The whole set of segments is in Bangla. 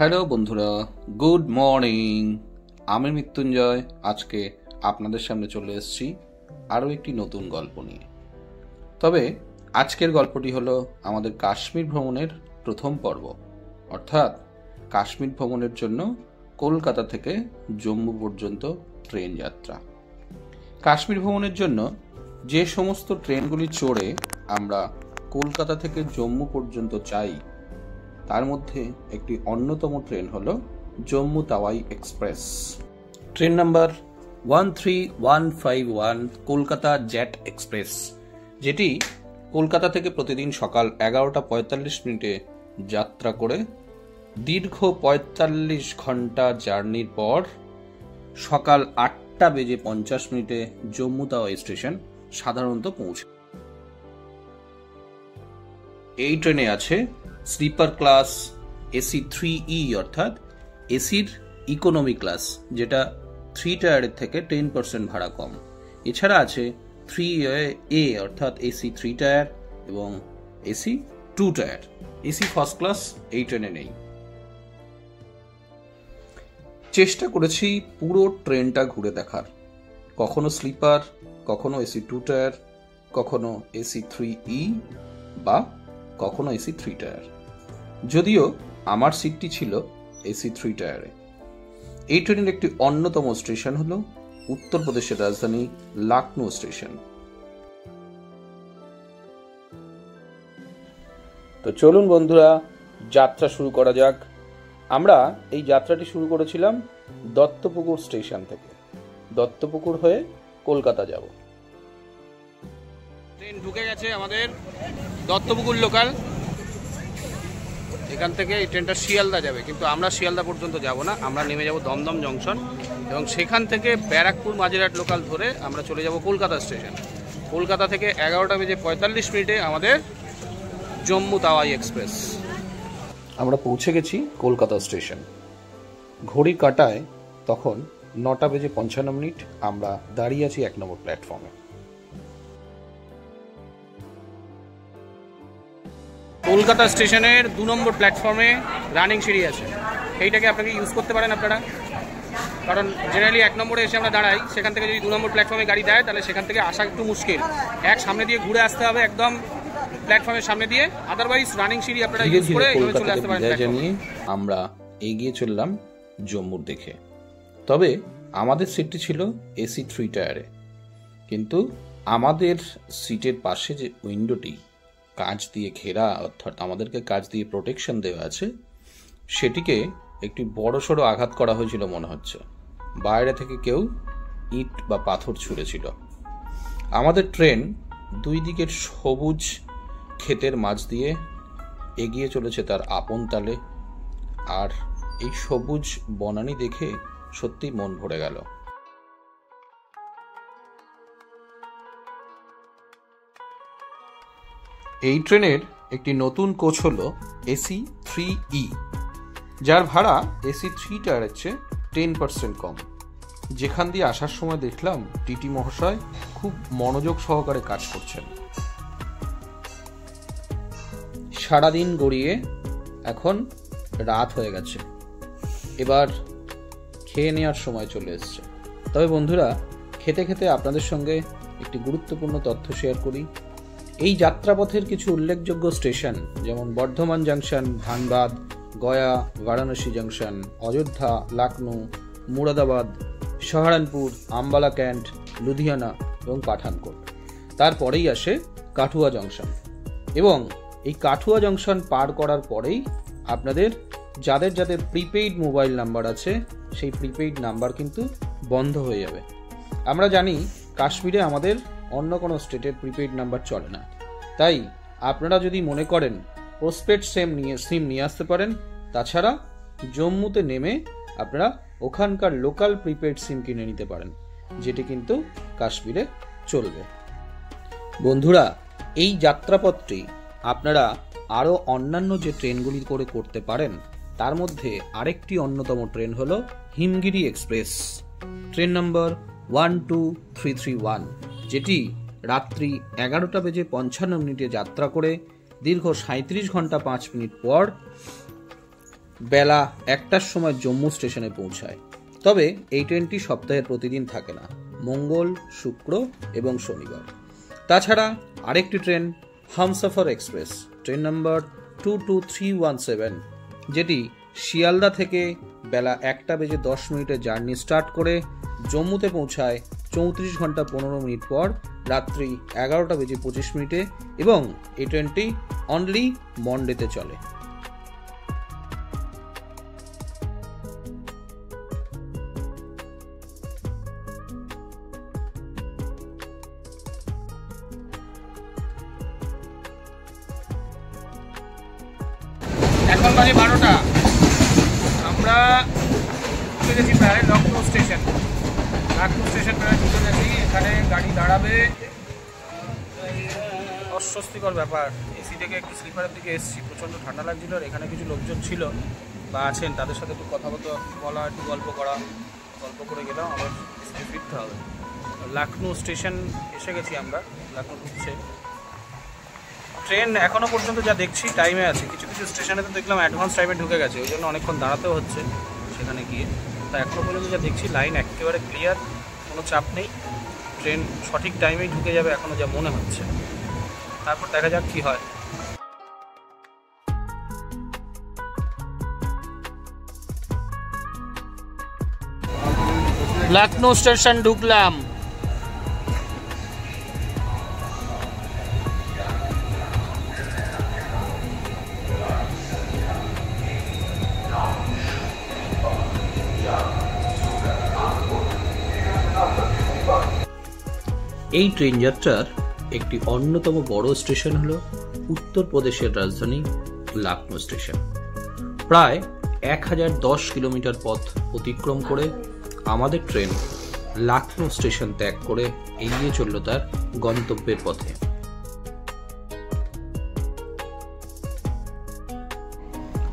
হ্যালো বন্ধুরা, গুড মর্নিং। আমি মৃত্যুঞ্জয় আজকে আপনাদের সামনে চলে এসেছি আরও একটি নতুন গল্প নিয়ে। তবে আজকের গল্পটি হলো আমাদের কাশ্মীর ভ্রমণের প্রথম পর্ব, অর্থাৎ কাশ্মীর ভ্রমণের জন্য কলকাতা থেকে জম্মু পর্যন্ত ট্রেন যাত্রা। কাশ্মীর ভ্রমণের জন্য যে সমস্ত ট্রেনগুলি চড়ে আমরা কলকাতা থেকে জম্মু পর্যন্ত যাই তার মধ্যে একটি অন্যতম ট্রেন হলো Jammu Tawi express. Train number 13151 Kolkata jet express, যেটি কলকাতা থেকে প্রতিদিন সকাল 11:45 যাত্রা করে দীর্ঘ 45 ঘন্টা জার্নির পর সকাল 8:50 জম্মু তাওয়াই স্টেশন সাধারণত পৌঁছে। এই ট্রেনে আছে স্লিপার ক্লাস, এসি 3E অর্থাৎ এসির ইকোনমি ক্লাস, যেটা 3 টায়ারের থেকে 10% ভাড়া কম। এছাড়া আছে 3A অর্থাৎ এসি 3 টায়ার এবং AC 2 tyre. AC first class এই ট্রেনে নেই। চেষ্টা করেছি পুরো ট্রেনটা ঘুরে দেখার, কখনো স্লিপার, কখনো এসি 2 টায়ার, কখনো এসি 3E বা কখনো এসি 3 টায়ার। যদিও আমার সিটটি ছিল এসি 3 টায়ারে। এই ট্রেনের একটি অন্যতম স্টেশন হলো উত্তরপ্রদেশের রাজধানী লখনউ স্টেশন। তো চলুন বন্ধুরা, যাত্রা শুরু করা যাক। আমরা এই যাত্রাটি শুরু করেছিলাম দত্তপুকুর স্টেশন থেকে। দত্তপুকুর হয়ে কলকাতা যাব। ট্রেন ঢুকে গেছে আমাদের দত্তপুকুর লোকাল। এখান থেকে এই ট্রেনটা শিয়ালদা যাবে, কিন্তু আমরা শিয়ালদা পর্যন্ত যাব না, আমরা নেমে যাব দমদম জংশন এবং সেখান থেকে ব্যারাকপুর মাঝেরহাট লোকাল ধরে আমরা চলে যাব কলকাতা স্টেশন। কলকাতা থেকে 11:45 আমাদের জম্মু তাওয়াই এক্সপ্রেস। আমরা পৌঁছে গেছি কলকাতা স্টেশন। ঘড়ি কাটায় তখন 9:55। আমরা দাঁড়িয়ে আছি 1 নম্বর প্ল্যাটফর্মে। কলকাতা স্টেশনের 2 নম্বর প্ল্যাটফর্মে রানিং সিঁড়ি আছে। এইটাকে আপনাকে ইউজ করতে পারেন আপনারা, কারণ জেনারেলি 1 নম্বরে এসে আমরা দাঁড়াই, সেখান থেকে যদি 2 নম্বর প্ল্যাটফর্মে গাড়ি দেয় তাহলে সেখান থেকে আসা একটু মুশকিল। সামনে দিয়ে ঘুরে আসতে হবে একদম প্ল্যাটফর্মের সামনে দিয়ে, আদারওয়াইজ রানিং সিঁড়ি আপনারা ইউজ করে চলে আসতে পারেন। আমরা এগিয়ে চললাম জম্মুর দিকে। তবে আমাদের সিটটি ছিল এসি 3 টায়ারে, কিন্তু আমাদের সিটের পাশে যে উইন্ডোটি কাঁচ দিয়ে ঘেরা, অর্থাৎ আমাদেরকে কাঁচ দিয়ে প্রোটেকশন দেওয়া আছে, সেটিকে একটি বড়সড় আঘাত করা হয়েছিল মনে হচ্ছে। বাইরে থেকে কেউ ইট বা পাথর ছুঁড়েছিল। আমাদের ট্রেন 2 দিকের সবুজ ক্ষেতের মাঝ দিয়ে এগিয়ে চলেছে তার আপন তালে, আর এই সবুজ বনানী দেখে সত্যি মন ভরে গেল। এই ট্রেনের একটি নতুন কোচ হলো এসি 3E, যার ভাড়া এসি 3 টায়ারের চেয়ে 10% কম। যেখান দিয়ে আসার সময় দেখলাম টিটি মহাশয় খুব মনোযোগ সহকারে কাজ করছেন। সারাদিন গড়িয়ে এখন রাত হয়ে গেছে, এবার খেয়ে নেওয়ার সময় চলে এসছে। তবে বন্ধুরা, খেতে খেতে আপনাদের সঙ্গে একটি গুরুত্বপূর্ণ তথ্য শেয়ার করি। এই যাত্রাপথের কিছু উল্লেখযোগ্য স্টেশন যেমন Bardhaman junction, Dhanbad, Gaya, Varanasi junction, Ayodhya, Lucknow, Moradabad, Saharanpur, Ambala can't, Ludhiana এবং পাঠানকোট। তারপরেই আসে কাঠুয়া জংশন, এবং এই কাঠুয়া জংশন পার করার পরেই আপনাদের যাদের যাদের প্রিপেইড মোবাইল নাম্বার আছে সেই প্রিপেইড নাম্বার কিন্তু বন্ধ হয়ে যাবে। আমরা জানি কাশ্মীরে আমাদের অন্য কোনো স্টেটের প্রিপেইড নাম্বার চলে না, তাই আপনারা যদি মনে করেন পোস্টপেড সিম নিয়ে আসতে পারেন। তাছাড়া জম্মুতে নেমে আপনারা ওখানকার লোকাল প্রিপেইড সিম কিনে নিতে পারেন, যেটি কিন্তু কাশ্মীরে চলবে। বন্ধুরা, এই যাত্রাপথটি আপনারা আরও অন্যান্য যে ট্রেনগুলি করে করতে পারেন তার মধ্যে আরেকটি অন্যতম ট্রেন হলো হিমগিরি এক্সপ্রেস, ট্রেন নম্বর 12331, যেটি রাত্রি 11:55 যাত্রা করে দীর্ঘ 37 ঘন্টা 5 মিনিট পর বেলা 1টার সময় জম্মু স্টেশনে পৌঁছায়। তবে এই ট্রেনটি সপ্তাহের প্রতিদিন থাকে না, মঙ্গল, শুক্র এবং শনিবার। তাছাড়া আরেকটি ট্রেন হামসফর এক্সপ্রেস, ট্রেন নম্বর 22317, যেটি শিয়ালদা থেকে বেলা 1:10 জার্নি স্টার্ট করে জম্মুতে পৌঁছায় 34 ঘন্টা 15 মিনিট পর রাত্রি 11:25 এবং এই ট্রেনটি অনলি মন্ডেতে চলে। এখন বাজে 12টা। আমরা ঢুকে গেছি প্রায় লখনৌ স্টেশন। লখনৌ স্টেশন প্রায় ঢুকে গেছি। এখানে গাড়ি দাঁড়াবে। অস্বস্তিকর ব্যাপার। এসি থেকে একটু স্লিপারের দিকে এসেছি, প্রচণ্ড ঠান্ডা লাগছিল। আর এখানে কিছু লোকজন ছিল বা আছেন, তাদের সাথে একটু কথাবার্তা বলা, একটু গল্প করে গেলাম। আবার এসিতে ফিরতে হবে। লখনৌ স্টেশন এসে গেছি আমরা। লখনৌ ঢুকছে ট্রেন। এখনও পর্যন্ত যা দেখছি টাইমে আছে। কিছু কিছু স্টেশনে তো দেখলাম অ্যাডভান্স টাইমে ঢুকে গেছে, ওই জন্য অনেকক্ষণ দাঁড়াতেও হচ্ছে সেখানে গিয়ে। তা এখনও পর্যন্ত যা দেখছি লাইন একেবারে ক্লিয়ার, কোনো চাপ নেই। ট্রেন সঠিক টাইমেই ঢুকে যাবে এখনও যা মনে হচ্ছে। তারপর দেখা যাক কী হয়। লখনৌ স্টেশন ঢুকলাম। এই ট্রেন যাত্রার একটি অন্যতম বড় স্টেশন হল উত্তরপ্রদেশের রাজধানী লখনৌ স্টেশন। প্রায় 1010 কিলোমিটার পথ অতিক্রম করে আমাদের ট্রেন লখনৌ স্টেশন ত্যাগ করে এগিয়ে চলল তার গন্তব্যের পথে।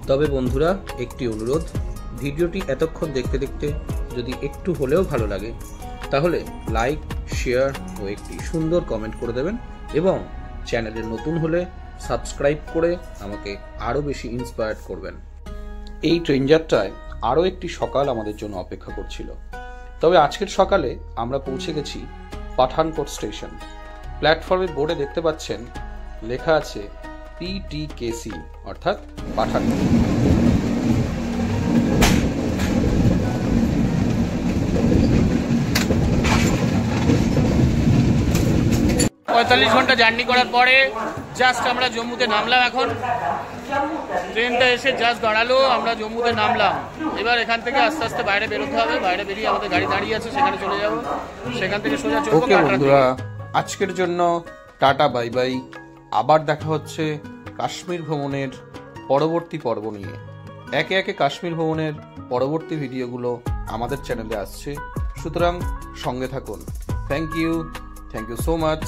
তবে বন্ধুরা, একটি অনুরোধ, ভিডিওটি এতক্ষণ দেখতে দেখতে যদি একটু হলেও ভালো লাগে তাহলে লাইক, শেয়ার ও একটি সুন্দর কমেন্ট করে দেবেন এবং চ্যানেলে নতুন হলে সাবস্ক্রাইব করে আমাকে আরও বেশি ইন্সপায়ার্ড করবেন। এই ট্রেন যাত্রায় আরও একটি সকাল আমাদের জন্য অপেক্ষা করছিল। তবে আজকের সকালে আমরা পৌঁছে গেছি পাঠানকোট স্টেশন। প্ল্যাটফর্মের বোর্ডে দেখতে পাচ্ছেন লেখা আছে PTKC, অর্থাৎ পাঠানকোট। 45 ঘন্টা জার্নি করার পরে জাস্ট আমরা জম্মুতে নামলাম। এখন ট্রেনটা এসে জাস্ট দাঁড়ালো, আমরা জম্মুতে নামলাম। এবার এখান থেকে আস্তে আস্তে বাইরে বেরোতে হবে। বাইরে বেরিয়ে আমাদের গাড়ি দাঁড়িয়ে আছে, সেখানে চলে যাব। সেখান থেকে সোজা চলবো কাটরা। আজকের জন্য টাটা, বাই বাই। আবার দেখা হচ্ছে কাশ্মীর ভ্রমণের পরবর্তী পর্ব নিয়ে। একে একে কাশ্মীর ভ্রমণের পরবর্তী ভিডিওগুলো আমাদের চ্যানেলে আসছে, সুতরাং সঙ্গে থাকুন। Thank you so much.